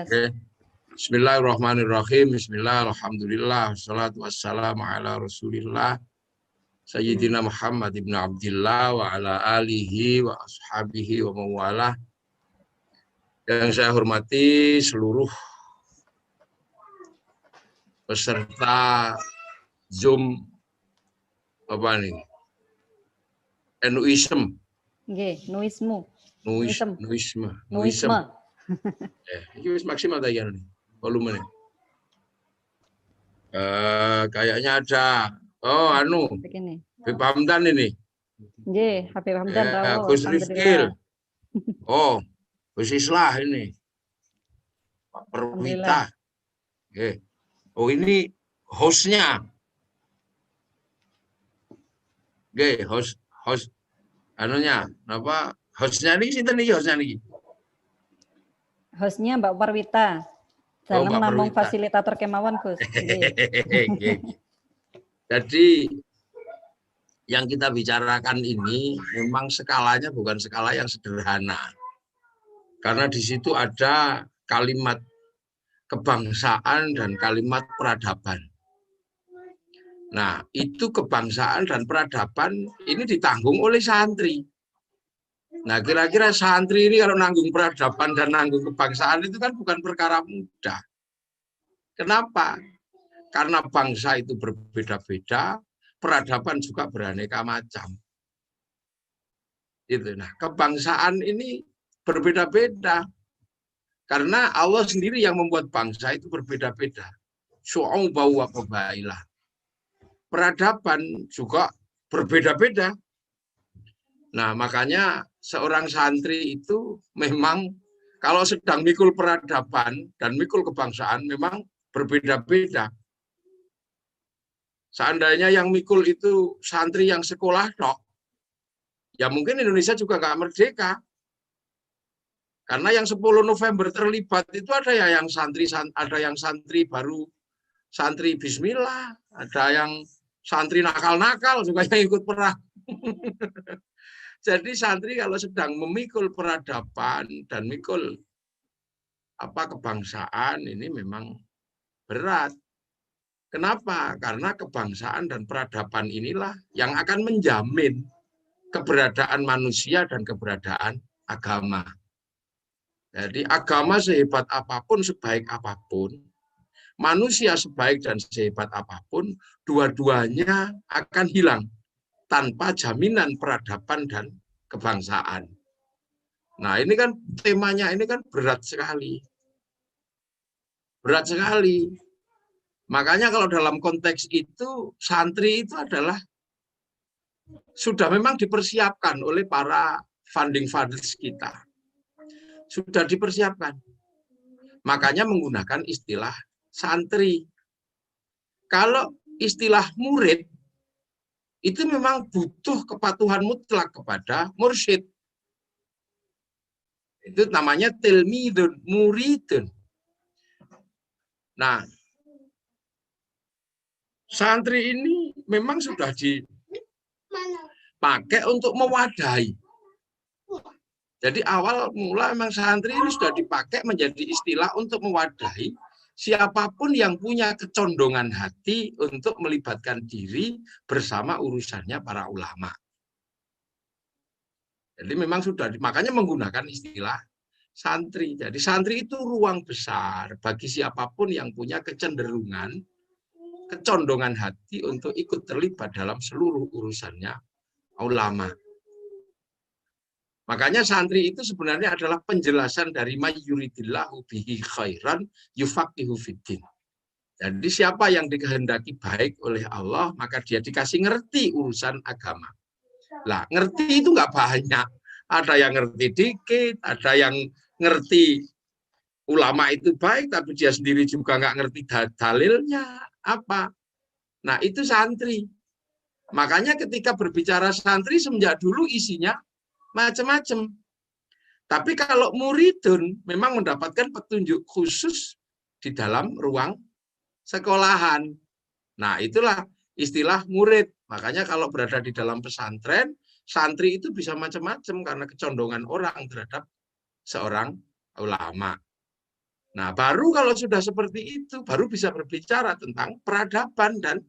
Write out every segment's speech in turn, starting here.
Mas. Okay. Bismillahirrahmanirrahim. Bismillahirrahmanirrahim. Wassalatu wassalamu ala Rasulillah Sayyidina Muhammad ibn Abdillah wa ala alihi wa ashabihi wa mawalah. Yang saya hormati seluruh peserta Zoom apa nih? Nuism. Nggih, nuisme. Nuisme. Ini maksimal tadi nih, volumenya. Kayaknya ada. Oh, Begini. Habib Hamdan ini. Nggih, Habib Hamdan rawuh. Gus Rifkil. Oh, Gus Islah ini. Pak Perwita. Oh, ini hostnya. Host anunya apa? Hostnya ini sinten iki hostnya niki? Hostnya Mbak Parwita. Dalam namung fasilitator kemawon, Gus. Jadi yang kita bicarakan ini memang skalanya bukan skala yang sederhana. Karena di situ ada kalimat kebangsaan dan kalimat peradaban. Nah, itu kebangsaan dan peradaban ini ditanggung oleh santri. Nah, kira-kira santri ini kalau nanggung peradaban dan nanggung kebangsaan itu kan bukan perkara mudah. Kenapa? Karena bangsa itu berbeda-beda, peradaban juga beraneka macam. Itu. Nah, kebangsaan ini berbeda-beda. Karena Allah sendiri yang membuat bangsa itu berbeda-beda. Syu'ubau wa qabailah. Peradaban juga berbeda-beda. Nah, makanya seorang santri itu memang kalau sedang mikul peradaban dan mikul kebangsaan memang berbeda-beda. Seandainya yang mikul itu santri yang sekolah tok, ya mungkin Indonesia juga nggak merdeka. Karena yang 10 November terlibat itu ada yang santri baru santri bismillah, ada yang santri nakal-nakal juga yang ikut perang. Jadi santri kalau sedang memikul peradaban dan mikul kebangsaan ini memang berat. Kenapa? Karena kebangsaan dan peradaban inilah yang akan menjamin keberadaan manusia dan keberadaan agama. Jadi agama sehebat apapun, sebaik apapun, manusia sebaik dan sehebat apapun, dua-duanya akan hilang tanpa jaminan peradaban dan kebangsaan. Nah, ini kan temanya ini kan berat sekali. Berat sekali. Makanya kalau dalam konteks itu, santri itu adalah sudah memang dipersiapkan oleh para founding fathers kita. Sudah dipersiapkan. Makanya menggunakan istilah santri. Kalau istilah murid, itu memang butuh kepatuhan mutlak kepada mursyid. Itu namanya tilmidun, muridun. Nah, santri ini memang sudah dipakai untuk mewadahi. Jadi awal mula memang santri ini sudah dipakai menjadi istilah untuk mewadahi siapapun yang punya kecondongan hati untuk melibatkan diri bersama urusannya para ulama. Jadi memang sudah, makanya menggunakan istilah santri. Jadi santri itu ruang besar bagi siapapun yang punya kecenderungan, kecondongan hati untuk ikut terlibat dalam seluruh urusannya ulama. Makanya santri itu sebenarnya adalah penjelasan dari mayyuridillahu bihi khairan yufaqihu fiddin. Jadi siapa yang dikehendaki baik oleh Allah, maka dia dikasih ngerti urusan agama. Lah, ngerti itu nggak banyak. Ada yang ngerti dikit, ada yang ngerti ulama itu baik, tapi dia sendiri juga nggak ngerti dalilnya apa. Nah, itu santri. Makanya ketika berbicara santri semenjak dulu isinya macam-macam. Tapi kalau muridun memang mendapatkan petunjuk khusus di dalam ruang sekolahan. Nah, itulah istilah murid. Makanya kalau berada di dalam pesantren, santri itu bisa macam-macam karena kecondongan orang terhadap seorang ulama. Nah, baru kalau sudah seperti itu, baru bisa berbicara tentang peradaban dan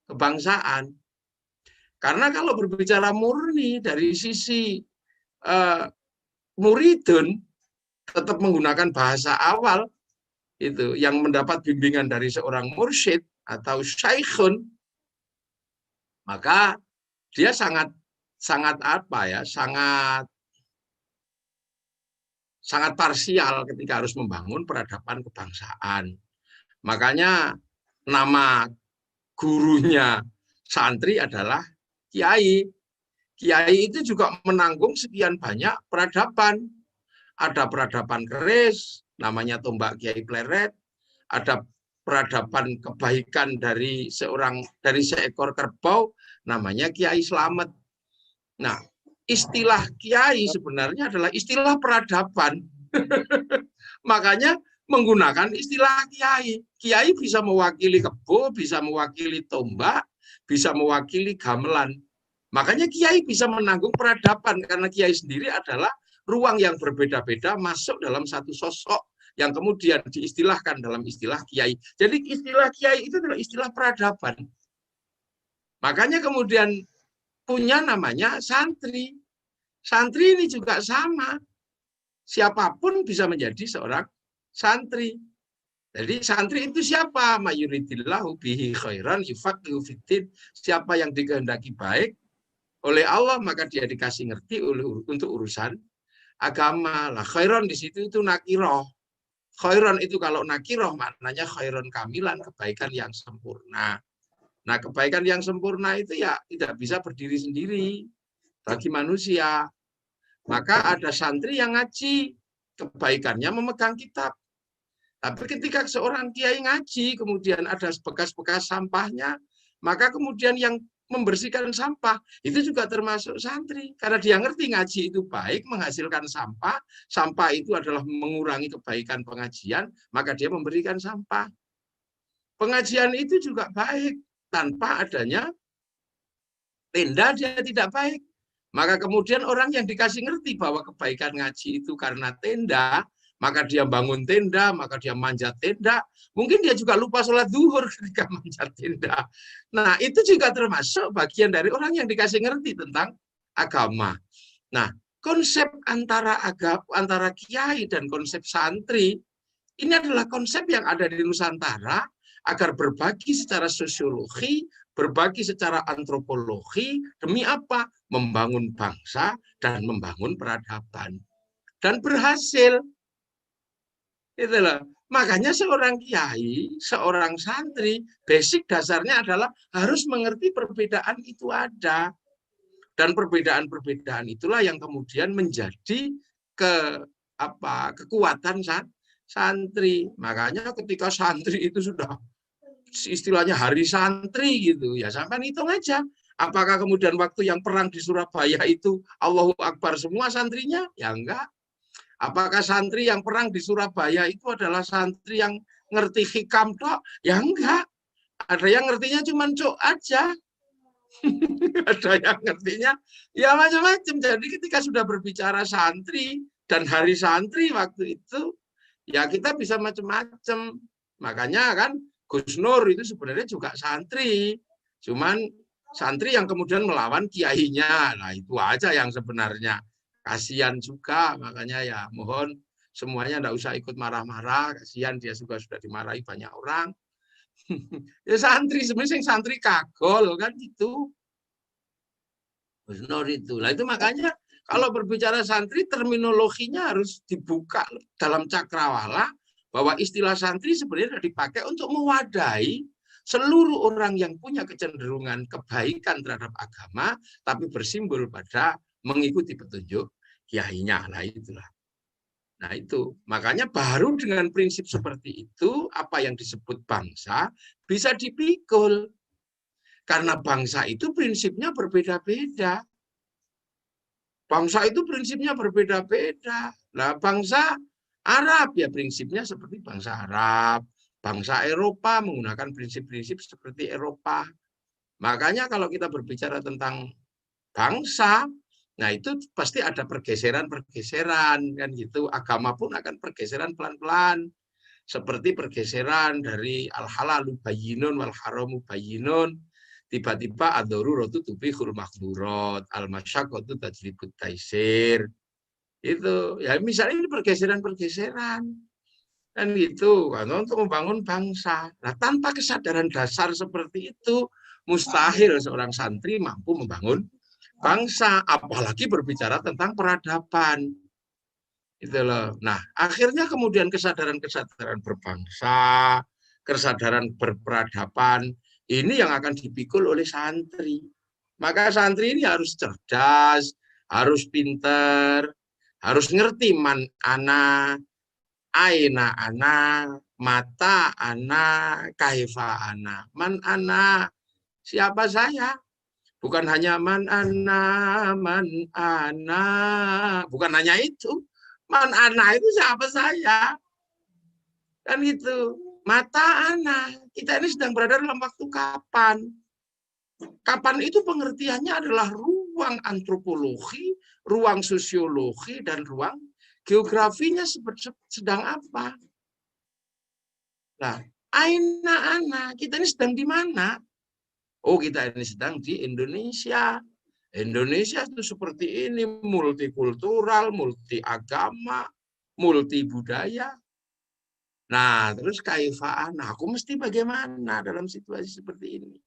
kebangsaan. Karena kalau berbicara murni dari sisi muridun, tetap menggunakan bahasa awal, itu yang mendapat bimbingan dari seorang mursyid atau syaikhun, maka dia sangat parsial ketika harus membangun peradaban kebangsaan. Makanya nama gurunya santri adalah kiai. Kiai itu juga menanggung sekian banyak peradaban. Ada peradaban keris, namanya tombak Kiai Pleret. Ada peradaban kebaikan dari seekor kerbau, namanya Kiai Slamet. Nah, istilah kiai sebenarnya adalah istilah peradaban. Makanya menggunakan istilah kiai. Kiai bisa mewakili kebo, bisa mewakili tombak, bisa mewakili gamelan. Makanya kiai bisa menanggung peradaban karena kiai sendiri adalah ruang yang berbeda-beda masuk dalam satu sosok yang kemudian diistilahkan dalam istilah kiai. Jadi istilah kiai itu adalah istilah peradaban. Makanya kemudian punya namanya santri. Santri ini juga sama. Siapapun bisa menjadi seorang santri. Jadi santri itu siapa? Mayuridillahu bihi khairan yufaqihu fiddin. Siapa yang dikehendaki baik oleh Allah, maka dia dikasih ngerti untuk urusan agama. Lah khairan di situ itu nakiroh. Khairan itu kalau nakiroh maknanya khairan kamilan, kebaikan yang sempurna. Nah, kebaikan yang sempurna itu ya tidak bisa berdiri sendiri bagi manusia. Maka ada santri yang ngaji, kebaikannya memegang kitab. Tapi ketika seorang kiai ngaji, kemudian ada bekas-bekas sampahnya, maka kemudian yang membersihkan sampah, itu juga termasuk santri. Karena dia ngerti ngaji itu baik, menghasilkan sampah, sampah itu adalah mengurangi kebaikan pengajian, maka dia memberikan sampah. Pengajian itu juga baik, tanpa adanya tenda dia tidak baik. Maka kemudian orang yang dikasih ngerti bahwa kebaikan ngaji itu karena tenda, maka dia bangun tenda, maka dia manjat tenda. Mungkin dia juga lupa sholat zuhur ketika manjat tenda. Nah, itu juga termasuk bagian dari orang yang dikasih ngerti tentang agama. Nah, konsep antara kiai dan konsep santri, ini adalah konsep yang ada di Nusantara agar berbagi secara sosiologi, berbagi secara antropologi, demi apa? Membangun bangsa dan membangun peradaban. Dan berhasil. Itulah. Makanya seorang kiai, seorang santri, basic dasarnya adalah harus mengerti perbedaan itu ada. Dan perbedaan-perbedaan itulah yang kemudian menjadi kekuatan santri. Makanya ketika santri itu sudah istilahnya hari santri gitu ya, sampai hitung aja apakah kemudian waktu yang perang di Surabaya itu Allahu Akbar semua santrinya? Ya enggak. Apakah santri yang perang di Surabaya itu adalah santri yang ngerti hikam tok? Ya enggak. Ada yang ngertinya cuma cuk aja. Ada yang ngertinya ya macam-macam. Jadi ketika sudah berbicara santri dan hari santri waktu itu, ya kita bisa macam-macam. Makanya kan Gus Nur itu sebenarnya juga santri, cuman santri yang kemudian melawan kiainya. Nah, itu aja yang sebenarnya kasihan juga. Makanya ya mohon semuanya enggak usah ikut marah-marah, kasihan dia juga sudah dimarahi banyak orang. Ya santri sebenarnya santri kagol kan gitu. Gus Nur itu. Lah itu makanya kalau berbicara santri terminologinya harus dibuka dalam cakrawala, bahwa istilah santri sebenarnya dipakai untuk mewadahi seluruh orang yang punya kecenderungan kebaikan terhadap agama, tapi bersimbol pada mengikuti petunjuk kiainya. Nah itulah. Nah itu, makanya baru dengan prinsip seperti itu, apa yang disebut bangsa bisa dipikul. Karena bangsa itu prinsipnya berbeda-beda. Bangsa itu prinsipnya berbeda-beda. Nah bangsa Arab ya prinsipnya seperti bangsa Arab, bangsa Eropa menggunakan prinsip-prinsip seperti Eropa. Makanya kalau kita berbicara tentang bangsa, nah itu pasti ada pergeseran-pergeseran kan gitu. Agama pun akan pergeseran pelan-pelan. Seperti pergeseran dari al-halalu bayyinun wal haramu bayyinun, tiba-tiba ad-daruratu tubihul mahdurat, al-masyaqqatu tajlibut taisir. Itu ya misalnya ini pergeseran-pergeseran kan gitu kan untuk membangun bangsa. Nah, tanpa kesadaran dasar seperti itu mustahil seorang santri mampu membangun bangsa, apalagi berbicara tentang peradaban. Itu loh. Nah, akhirnya kemudian kesadaran-kesadaran berbangsa, kesadaran berperadaban ini yang akan dipikul oleh santri. Maka santri ini harus cerdas, harus pinter, harus ngerti man ana, aina ana, mata ana, kaifa ana. Man ana, siapa saya? Bukan hanya man ana, bukan hanya itu. Man ana itu siapa saya? Kan gitu. Mata ana, kita ini sedang berada dalam waktu kapan? Kapan itu pengertiannya adalah ruang antropologi, ruang sosiologi, dan ruang geografinya sedang apa? Nah, aina ana, kita ini sedang di mana? Oh, kita ini sedang di Indonesia. Indonesia itu seperti ini, multikultural, multi agama, multi budaya. Nah, terus kaifaan, aku mesti bagaimana dalam situasi seperti ini?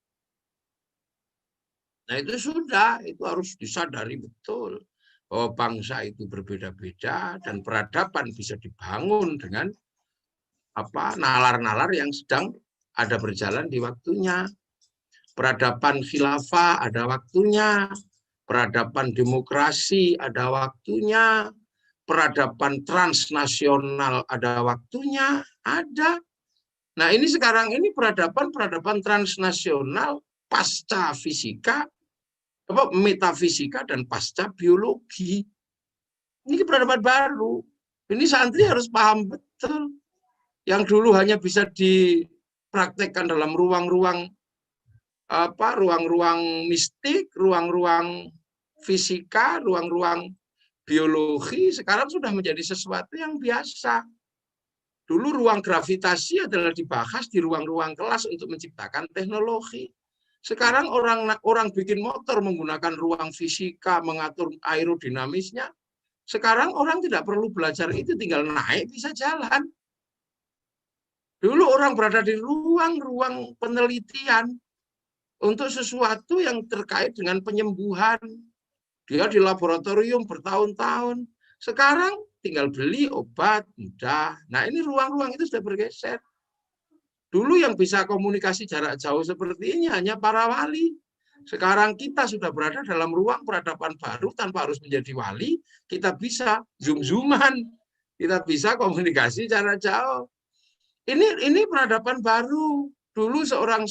Nah, itu sudah, itu harus disadari betul bahwa bangsa itu berbeda-beda dan peradaban bisa dibangun dengan nalar-nalar yang sedang ada berjalan di waktunya. Peradaban khilafah ada waktunya, peradaban demokrasi ada waktunya, peradaban transnasional ada waktunya, ada. Nah, ini sekarang ini peradaban transnasional pasca fisika, metafisika dan pasca biologi. Ini peradaban baru. Ini santri harus paham betul. Yang dulu hanya bisa dipraktekkan dalam ruang-ruang mistik, ruang-ruang fisika, ruang-ruang biologi, sekarang sudah menjadi sesuatu yang biasa. Dulu ruang gravitasi adalah dibahas di ruang-ruang kelas untuk menciptakan teknologi. Sekarang orang bikin motor menggunakan ruang fisika, mengatur aerodinamisnya. Sekarang orang tidak perlu belajar itu, tinggal naik bisa jalan. Dulu orang berada di ruang-ruang penelitian untuk sesuatu yang terkait dengan penyembuhan. Dia di laboratorium bertahun-tahun. Sekarang tinggal beli obat, mudah. Nah, ini ruang-ruang itu sudah bergeser. Dulu yang bisa komunikasi jarak jauh seperti ini hanya para wali. Sekarang kita sudah berada dalam ruang peradaban baru tanpa harus menjadi wali. Kita bisa zoom-zooman. Kita bisa komunikasi jarak jauh. Ini peradaban baru. Dulu seorang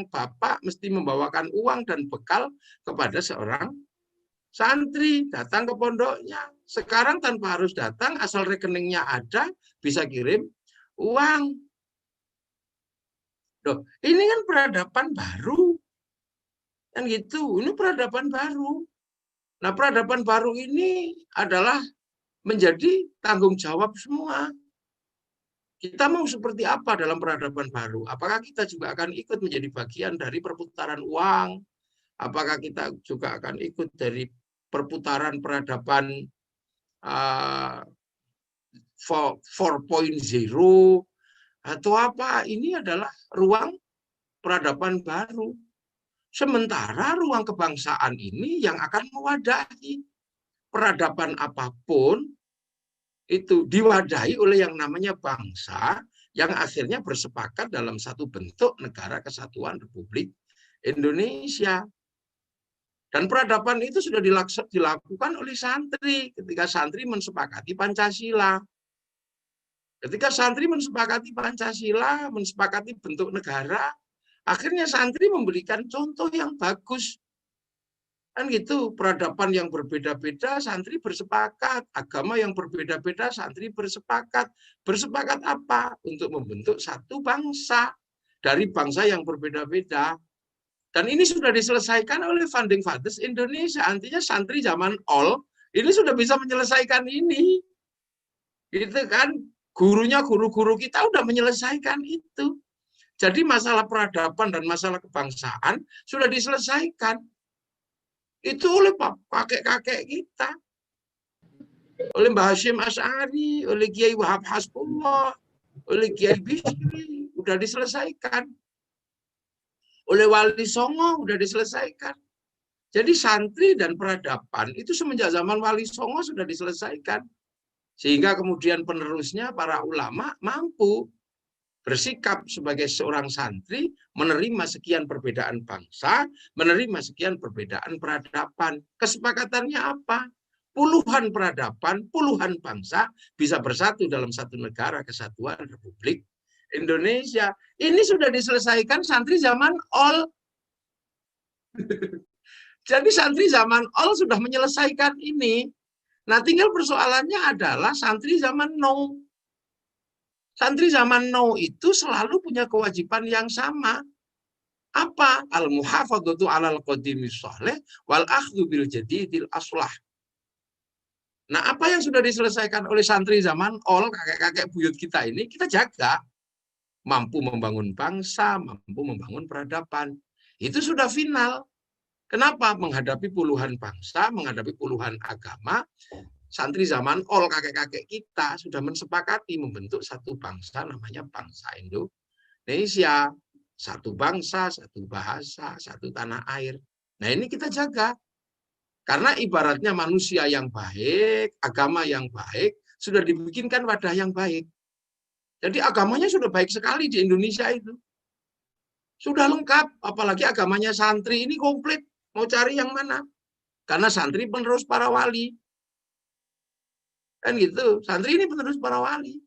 bapak mesti membawakan uang dan bekal kepada seorang santri, datang ke pondoknya. Sekarang tanpa harus datang, asal rekeningnya ada, bisa kirim uang. Loh, ini kan peradaban baru. Kan gitu, ini peradaban baru. Nah, peradaban baru ini adalah menjadi tanggung jawab semua. Kita mau seperti apa dalam peradaban baru? Apakah kita juga akan ikut menjadi bagian dari perputaran uang? Apakah kita juga akan ikut dari perputaran peradaban 4.0 atau apa? Ini adalah ruang peradaban baru. Sementara ruang kebangsaan ini yang akan mewadahi peradaban apapun itu diwadahi oleh yang namanya bangsa yang akhirnya bersepakat dalam satu bentuk negara kesatuan Republik Indonesia. Dan peradaban itu sudah dilakukan oleh santri ketika santri mensepakati Pancasila. Ketika santri mensepakati Pancasila, mensepakati bentuk negara, akhirnya santri memberikan contoh yang bagus. Kan gitu, peradaban yang berbeda-beda, santri bersepakat. Agama yang berbeda-beda, santri bersepakat. Bersepakat apa? Untuk membentuk satu bangsa. Dari bangsa yang berbeda-beda. Dan ini sudah diselesaikan oleh Founding Fathers Indonesia. Artinya santri zaman all, ini sudah bisa menyelesaikan ini. Gitu kan. Gurunya, guru-guru kita udah menyelesaikan itu. Jadi masalah peradaban dan masalah kebangsaan sudah diselesaikan. Itu oleh kakek-kakek kita. Oleh Mbah Hashim Asy'ari, oleh Kiai Wahab Hasbullah, oleh Kiai Bishri, udah diselesaikan. Oleh Wali Songo, udah diselesaikan. Jadi santri dan peradaban itu semenjak zaman Wali Songo sudah diselesaikan. Sehingga kemudian penerusnya para ulama mampu bersikap sebagai seorang santri, menerima sekian perbedaan bangsa, menerima sekian perbedaan peradaban. Kesepakatannya apa? Puluhan peradaban, puluhan bangsa bisa bersatu dalam satu negara kesatuan Republik Indonesia. Ini sudah diselesaikan santri zaman Ol. Jadi santri zaman Ol sudah menyelesaikan ini. Nah, tinggal persoalannya adalah santri zaman Now. Santri zaman Now itu selalu punya kewajiban yang sama. Apa? Al-muhafadzatu 'alal qadimis shalih wal akhdhu bil jadidil aslah. Nah, apa yang sudah diselesaikan oleh santri zaman Ol, kakek-kakek buyut kita ini, kita jaga. Mampu membangun bangsa, mampu membangun peradaban. Itu sudah final. Kenapa? Menghadapi puluhan bangsa, menghadapi puluhan agama, santri zaman Ol, kakek-kakek kita sudah mensepakati membentuk satu bangsa namanya bangsa Indonesia. Satu bangsa, satu bahasa, satu tanah air. Nah, ini kita jaga. Karena ibaratnya manusia yang baik, agama yang baik, sudah dibikinkan wadah yang baik. Jadi agamanya sudah baik sekali di Indonesia itu. Sudah lengkap, apalagi agamanya santri ini komplit. Mau cari yang mana? Karena santri penerus para wali. Kan gitu, santri ini penerus para wali.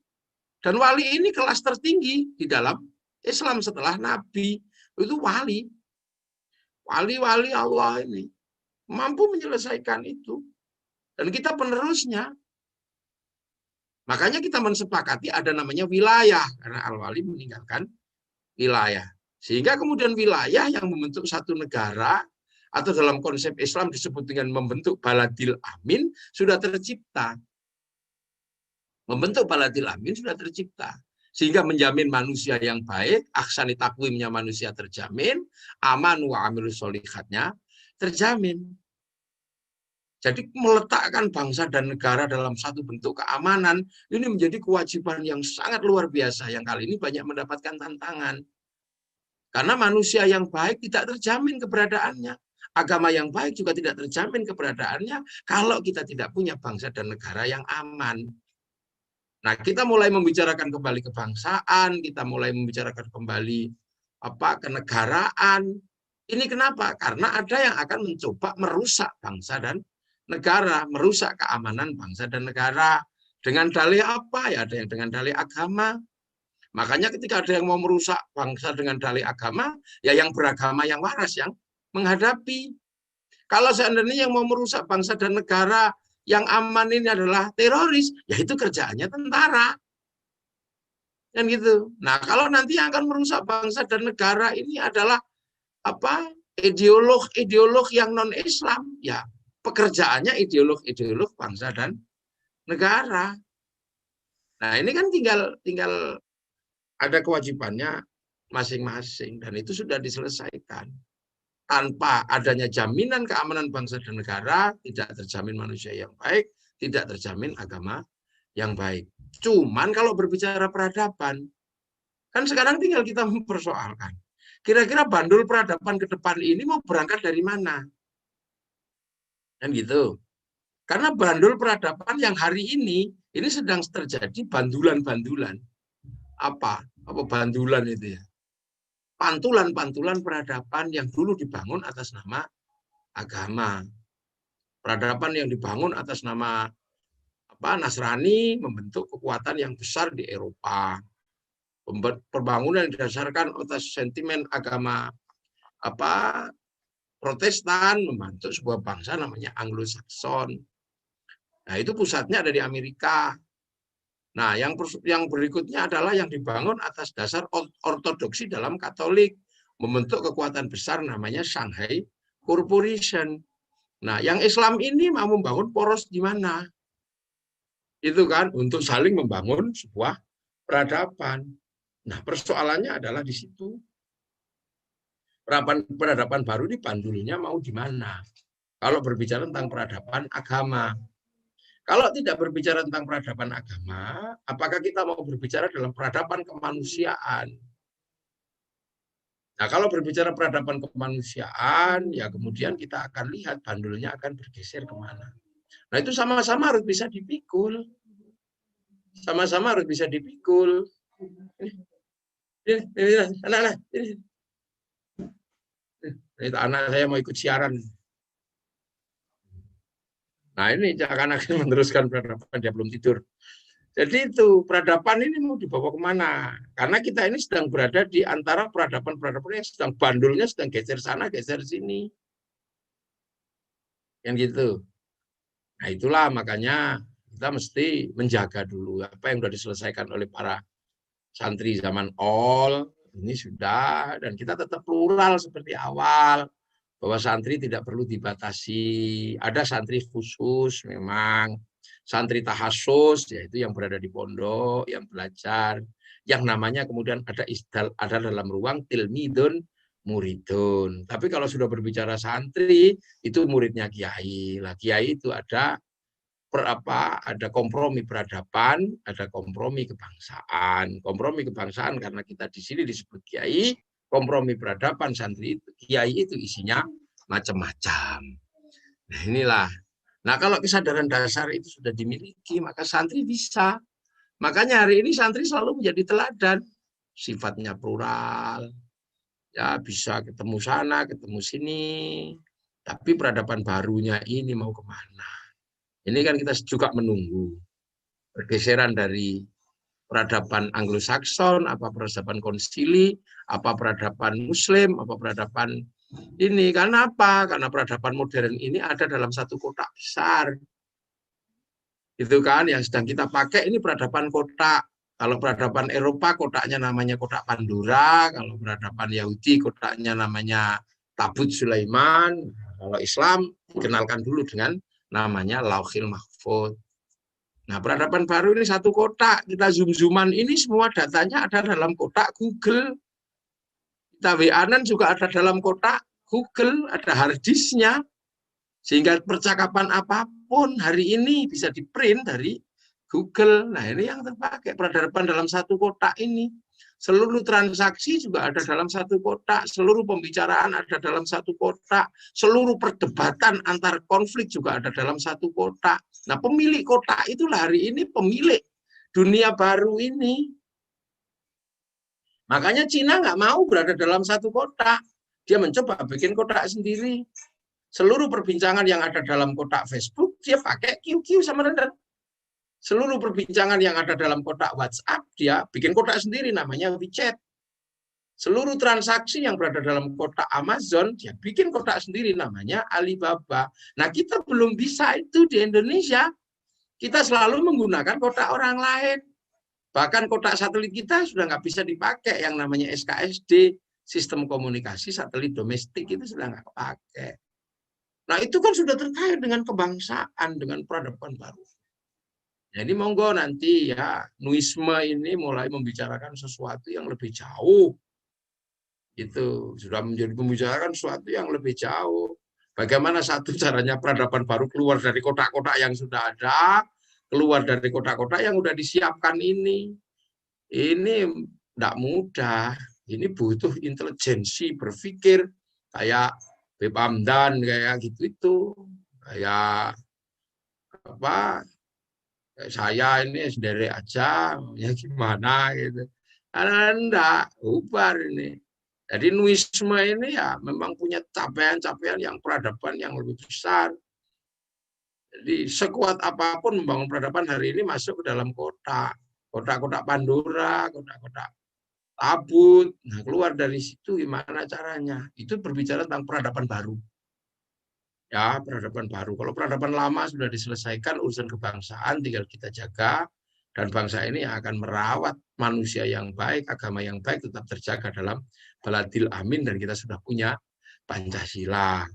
Dan wali ini kelas tertinggi di dalam Islam setelah Nabi. Itu wali. Wali-wali Allah ini mampu menyelesaikan itu. Dan kita penerusnya. Makanya kita mensepakati ada namanya wilayah. Karena Al-Wali meninggalkan wilayah. Sehingga kemudian wilayah yang membentuk satu negara, atau dalam konsep Islam disebut dengan membentuk baladil amin, sudah tercipta. Membentuk baladil amin sudah tercipta. Sehingga menjamin manusia yang baik, aksani takwimnya manusia terjamin, aman wa amilus sholihatnya terjamin. Jadi meletakkan bangsa dan negara dalam satu bentuk keamanan, ini menjadi kewajiban yang sangat luar biasa, yang kali ini banyak mendapatkan tantangan. Karena manusia yang baik tidak terjamin keberadaannya. Agama yang baik juga tidak terjamin keberadaannya kalau kita tidak punya bangsa dan negara yang aman. Nah, kita mulai membicarakan kembali kebangsaan, kita mulai membicarakan kembali kenegaraan. Ini kenapa? Karena ada yang akan mencoba merusak bangsa dan negara, merusak keamanan bangsa dan negara. Dengan dalih apa? Ya, ada yang dengan dalih agama. Makanya ketika ada yang mau merusak bangsa dengan dalih agama, ya yang beragama yang waras yang menghadapi. Kalau seandainya yang mau merusak bangsa dan negara yang aman ini adalah teroris, ya itu kerjaannya tentara. Kan gitu. Nah, kalau nanti yang akan merusak bangsa dan negara ini adalah ideolog yang non-Islam, ya pekerjaannya ideolog bangsa dan negara. Nah, ini kan tinggal ada kewajibannya masing-masing, dan itu sudah diselesaikan. Tanpa adanya jaminan keamanan bangsa dan negara, tidak terjamin manusia yang baik, tidak terjamin agama yang baik. Cuman kalau berbicara peradaban, kan sekarang tinggal kita mempersoalkan. Kira-kira bandul peradaban ke depan ini mau berangkat dari mana? Kan gitu. Karena bandul peradaban yang hari ini sedang terjadi bandulan-bandulan. Apa bandulan itu ya? Pantulan-pantulan peradaban yang dulu dibangun atas nama agama. Peradaban yang dibangun atas nama Nasrani membentuk kekuatan yang besar di Eropa. Pembangunan yang didasarkan atas sentimen agama Protestan membentuk sebuah bangsa namanya Anglo-Saxon. Nah, itu pusatnya ada di Amerika. Nah, yang berikutnya adalah yang dibangun atas dasar ortodoksi dalam Katolik, membentuk kekuatan besar namanya Shanghai Corporation. Nah, yang Islam ini mau membangun poros di mana? Itu kan untuk saling membangun sebuah peradaban. Nah, persoalannya adalah di situ. Peradaban baru ini bandulnya mau di mana? Kalau berbicara tentang peradaban agama. Kalau tidak berbicara tentang peradaban agama, apakah kita mau berbicara dalam peradaban kemanusiaan? Nah, kalau berbicara peradaban kemanusiaan, ya kemudian kita akan lihat bandulnya akan bergeser kemana. Nah, itu sama-sama harus bisa dipikul. Sama-sama harus bisa dipikul. Anak-anak, anak saya mau ikut siaran. Nah, ini akan meneruskan peradaban, dia belum tidur. Jadi itu, peradaban ini mau dibawa kemana? Karena kita ini sedang berada di antara peradaban-peradaban yang sedang bandulnya sedang geser sana, geser sini. Yang gitu. Nah, itulah makanya kita mesti menjaga dulu apa yang sudah diselesaikan oleh para santri zaman all, ini sudah, dan kita tetap plural seperti awal. Bahwa santri tidak perlu dibatasi. Ada santri khusus memang. Santri tahasus, yaitu yang berada di pondok, yang belajar. Yang namanya kemudian ada dalam ruang tilmidun muridun. Tapi kalau sudah berbicara santri, itu muridnya kiai. Lah kiai itu ada ada kompromi peradaban, ada kompromi kebangsaan. Kompromi kebangsaan karena kita di sini disebut kiai, kompromi peradaban santri itu kiai itu isinya macam-macam. Nah, inilah. Nah, kalau kesadaran dasar itu sudah dimiliki, maka santri bisa. Makanya hari ini santri selalu menjadi teladan. Sifatnya plural. Ya, bisa ketemu sana, ketemu sini. Tapi peradaban barunya ini mau kemana? Ini kan kita juga menunggu pergeseran dari peradaban Anglo-Saxon, apa peradaban konsili, apa peradaban Muslim, apa peradaban ini. Karena apa? Karena peradaban modern ini ada dalam satu kotak besar. Itu kan yang sedang kita pakai ini peradaban kotak. Kalau peradaban Eropa kotaknya namanya kotak Pandora, kalau peradaban Yahudi kotaknya namanya Tabut Sulaiman. Kalau Islam dikenalkan dulu dengan namanya Lauhil Mahfuz. Nah, peradaban baru ini satu kotak. Kita zoom-zooman ini semua datanya ada dalam kotak Google. Kita WA-an juga ada dalam kotak Google, ada hard disk-nya. Sehingga percakapan apapun hari ini bisa di-print dari Google. Nah, ini yang terpakai peradaban dalam satu kotak ini. Seluruh transaksi juga ada dalam satu kotak, seluruh pembicaraan ada dalam satu kotak, seluruh perdebatan antar konflik juga ada dalam satu kotak. Nah, pemilik kotak itulah hari ini pemilik dunia baru ini. Makanya Cina nggak mau berada dalam satu kotak. Dia mencoba bikin kotak sendiri. Seluruh perbincangan yang ada dalam kotak Facebook, dia pakai QQ sama rendah. Seluruh perbincangan yang ada dalam kotak WhatsApp, dia bikin kotak sendiri namanya WeChat. Seluruh transaksi yang berada dalam kotak Amazon, dia bikin kotak sendiri namanya Alibaba. Nah, kita belum bisa itu di Indonesia. Kita selalu menggunakan kotak orang lain. Bahkan kotak satelit kita sudah nggak bisa dipakai, yang namanya SKSD, sistem komunikasi satelit domestik itu sudah nggak pakai. Nah, itu kan sudah terkait dengan kebangsaan, dengan peradaban baru. Jadi monggo nanti ya Nuisme ini mulai membicarakan sesuatu yang lebih jauh. Itu sudah menjadi membicarakan sesuatu yang lebih jauh. Bagaimana satu caranya peradaban baru keluar dari kotak-kotak yang sudah ada, keluar dari kotak-kotak yang sudah disiapkan ini. Ini tidak mudah. Ini butuh intelijensi berpikir kayak Beb Hamdan kayak gitu itu. Kayak apa? Saya ini sendiri aja, ya gimana gitu. Karena enggak, ubar ini. Jadi Nuisme ini ya memang punya capaian-capaian yang peradaban yang lebih besar. Jadi sekuat apapun membangun peradaban hari ini masuk ke dalam kotak. Kotak-kotak Pandora, kotak-kotak Tabut. Nah, keluar dari situ gimana caranya? Itu berbicara tentang peradaban baru. Ya, peradaban baru. Kalau peradaban lama sudah diselesaikan, urusan kebangsaan tinggal kita jaga, dan bangsa ini akan merawat manusia yang baik, agama yang baik tetap terjaga dalam baladil amin, dan kita sudah punya Pancasila.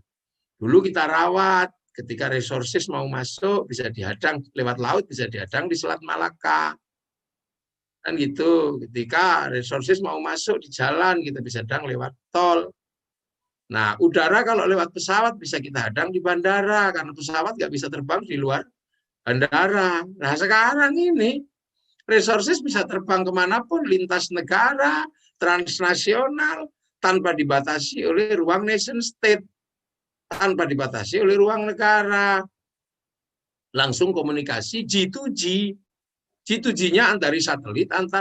Dulu kita rawat, ketika resources mau masuk, bisa dihadang lewat laut, bisa dihadang di Selat Malaka. Kan gitu, ketika resources mau masuk di jalan, kita bisa hadang lewat tol. Nah, udara kalau lewat pesawat bisa kita hadang di bandara, karena pesawat nggak bisa terbang di luar bandara. Nah, sekarang ini resources bisa terbang kemanapun, lintas negara, transnasional, tanpa dibatasi oleh ruang nation state, tanpa dibatasi oleh ruang negara. Langsung komunikasi G2G. G2G-nya antar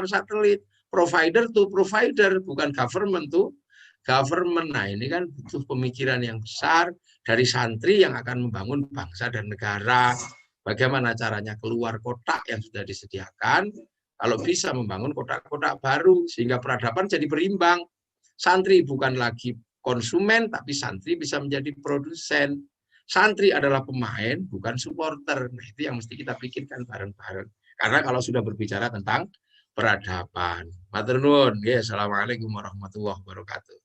satelit, provider to provider, bukan government to government. Nah, ini kan butuh pemikiran yang besar dari santri yang akan membangun bangsa dan negara. Bagaimana caranya keluar kotak yang sudah disediakan, kalau bisa membangun kotak-kotak baru, sehingga peradaban jadi berimbang. Santri bukan lagi konsumen, tapi santri bisa menjadi produsen. Santri adalah pemain, bukan supporter. Nah, itu yang mesti kita pikirkan bareng-bareng. Karena kalau sudah berbicara tentang peradaban. Matur nuwun. Assalamualaikum warahmatullahi wabarakatuh.